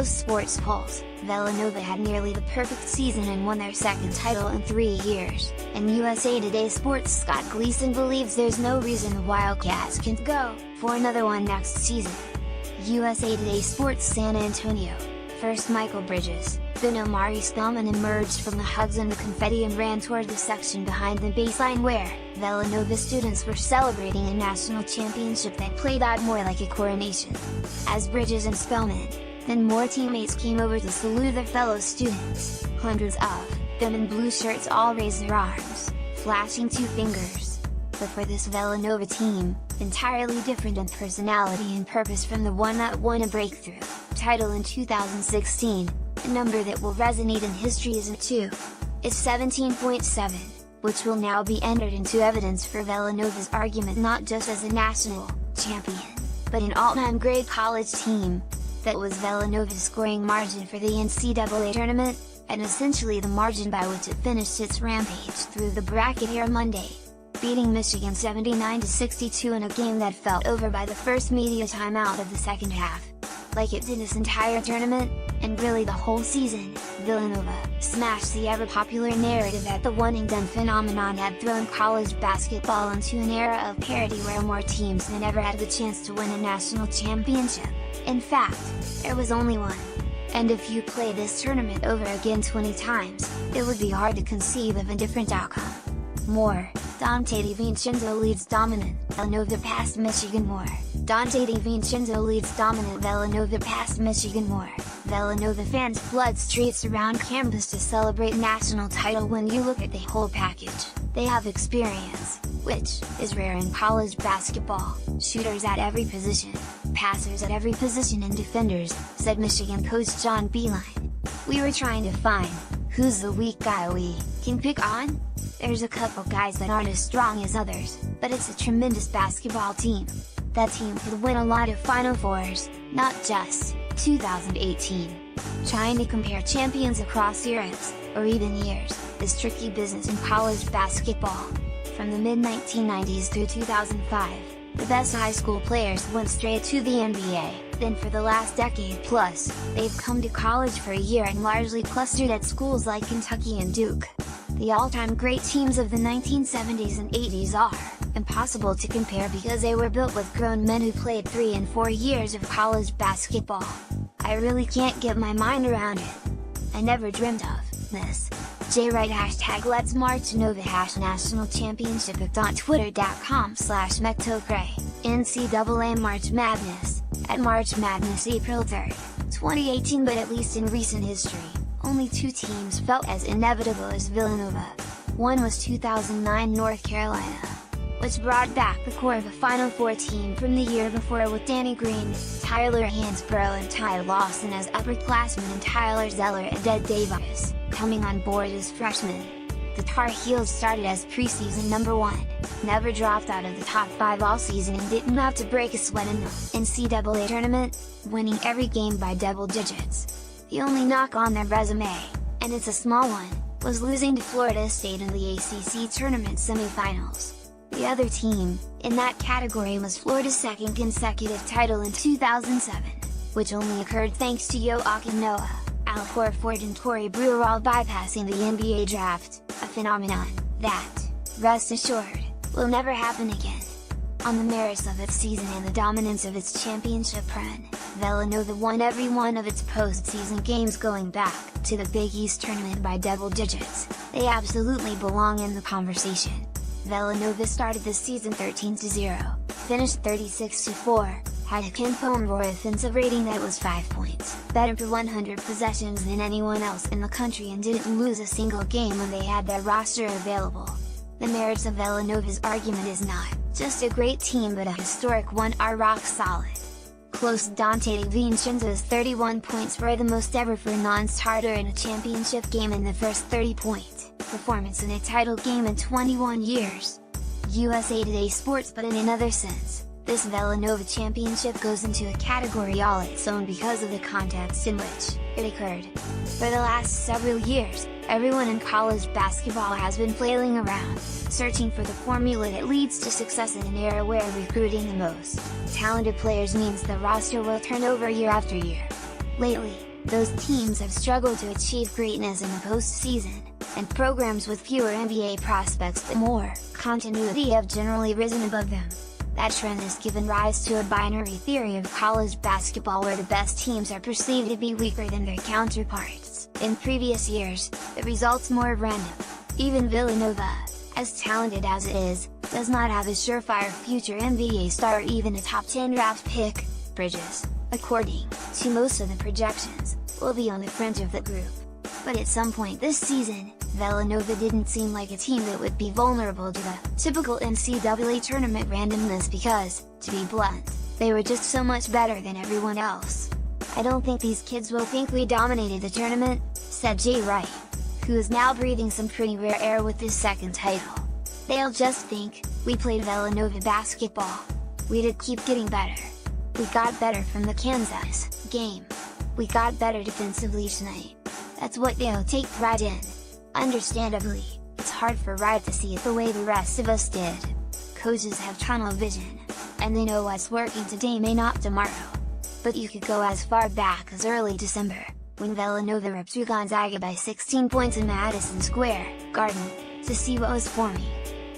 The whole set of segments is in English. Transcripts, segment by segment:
most sports polls, Villanova had nearly the perfect season and won their second title in 3 years, and USA Today Sports' Scott Gleason believes there's no reason the Wildcats can't go for another one next season. USA Today Sports San Antonio. First Michael Bridges, then Omari Spellman emerged from the hugs and the confetti and ran toward the section behind the baseline where Villanova students were celebrating a national championship that played out more like a coronation. As Bridges and Spellman, then more teammates came over to salute their fellow students, hundreds of them in blue shirts all raised their arms, flashing 2 fingers. But for this Villanova team, entirely different in personality and purpose from the one that won a breakthrough title in 2016, a number that will resonate in history isn't 2. It's 17.7, which will now be entered into evidence for Villanova's argument not just as a national champion, but an all-time great college team. That was Villanova's scoring margin for the NCAA tournament, and essentially the margin by which it finished its rampage through the bracket here Monday, beating Michigan 79-62 in a game that felt over by the first media timeout of the second half. Like it did this entire tournament, and really the whole season, Villanova smashed the ever-popular narrative that the one-and-done phenomenon had thrown college basketball into an era of parity where more teams than ever had the chance to win a national championship. In fact, there was only one. And if you play this tournament over again 20 times, it would be hard to conceive of a different outcome. More, Dante DiVincenzo leads dominant Villanova past Michigan. More, Dante DiVincenzo leads dominant Villanova past Michigan. More, Villanova fans flood streets around campus to celebrate national title. When you look at the whole package, they have experience, which is rare in college basketball, shooters at every position, passers at every position and defenders, said Michigan coach John Beilein. We were trying to find, who's the weak guy we can pick on? There's a couple guys that aren't as strong as others, but it's a tremendous basketball team. That team could win a lot of Final Fours, not just 2018. Trying to compare champions across eras, or even years, is tricky business in college basketball. From the mid-1990s through 2005, the best high school players went straight to the NBA, then for the last decade plus, they've come to college for a year and largely clustered at schools like Kentucky and Duke. The all-time great teams of the 1970s and 80s are impossible to compare because they were built with grown men who played 3 and 4 years of college basketball. I really can't get my mind around it. I never dreamt of this. JWright #Let's March Nova #National Championship on Twitter.com/Mectocray, NCAA March Madness, at March Madness April 3, 2018. But at least in recent history, only 2 teams felt as inevitable as Villanova. One was 2009 North Carolina, which brought back the core of a Final Four team from the year before with Danny Green, Tyler Hansbrough and Ty Lawson as upperclassmen and Tyler Zeller and Ed Davis coming on board as freshmen. The Tar Heels started as preseason number 1, never dropped out of the top 5 all season and didn't have to break a sweat in the NCAA tournament, winning every game by double digits. The only knock on their resume, and it's a small one, was losing to Florida State in the ACC tournament semifinals. The other team, in that category, was Florida's second consecutive title in 2007, which only occurred thanks to Joakim Noah, Al Horford and Corey Brewer all bypassing the NBA draft, a phenomenon that, rest assured, will never happen again. On the merits of its season and the dominance of its championship run, Villanova won every one of its postseason games going back to the Big East tournament by double digits. They absolutely belong in the conversation. Villanova started the season 13-0, finished 36-4, had a Ken Pomeroy offensive rating that was 5 points better per 100 possessions than anyone else in the country and didn't lose a single game when they had their roster available. The merits of Villanova's argument is not just a great team but a historic one are rock solid. Close. Dante DiVincenzo's 31 points were the most ever for a non-starter in a championship game and the first 30-point performance in a title game in 21 years. USA Today Sports. But in another sense, this Villanova championship goes into a category all its own because of the context in which it occurred. For the last several years, everyone in college basketball has been flailing around, searching for the formula that leads to success in an era where recruiting the most talented players means the roster will turn over year after year. Lately, Those teams have struggled to achieve greatness in the postseason, and programs with fewer NBA prospects but more continuity have generally risen above them. That trend has given rise to a binary theory of college basketball where the best teams are perceived to be weaker than their counterparts. In previous years, the result's more random. Even Villanova, as talented as it is, does not have a surefire future NBA star or even a top 10 draft pick. Bridges, according to most of the projections, will be on the fringe of the group. But at some point this season, Villanova didn't seem like a team that would be vulnerable to the typical NCAA tournament randomness because, to be blunt, they were just so much better than everyone else. "I don't think these kids will think we dominated the tournament," said Jay Wright, who is now breathing some pretty rare air with his second title. "They'll just think, we played Villanova basketball. We did keep getting better. We got better from the Kansas game. We got better defensively tonight." That's what they'll take pride in. Understandably, it's hard for Wright to see it the way the rest of us did. Coaches have tunnel vision, and they know what's working today may not tomorrow. But you could go as far back as early December, when Villanova ripped through Gonzaga by 16 points in Madison Square Garden, to see what was forming.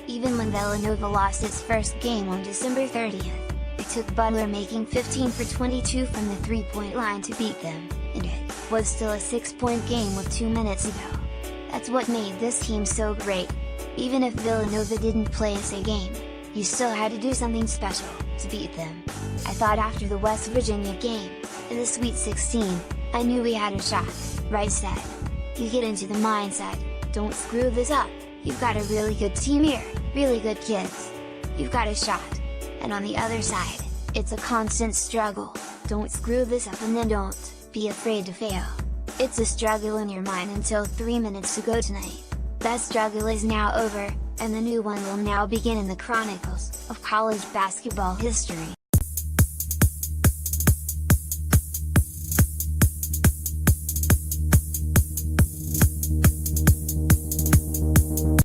Even when Villanova lost its first game on December 30th, it took Butler making 15 for 22 from the three-point line to beat them, and it was still a 6-point game with 2 minutes to go. That's what made this team so great. Even if Villanova didn't play us a game, you still had to do something special to beat them. "I thought after the West Virginia game, in the Sweet 16, I knew we had a shot," Wright said. "You get into the mindset, don't screw this up, you've got a really good team here, really good kids. You've got a shot. And on the other side, it's a constant struggle, don't screw this up and then don't be afraid to fail. It's a struggle in your mind until 3 minutes to go tonight. That struggle is now over, and the new one will now begin in the chronicles of college basketball history."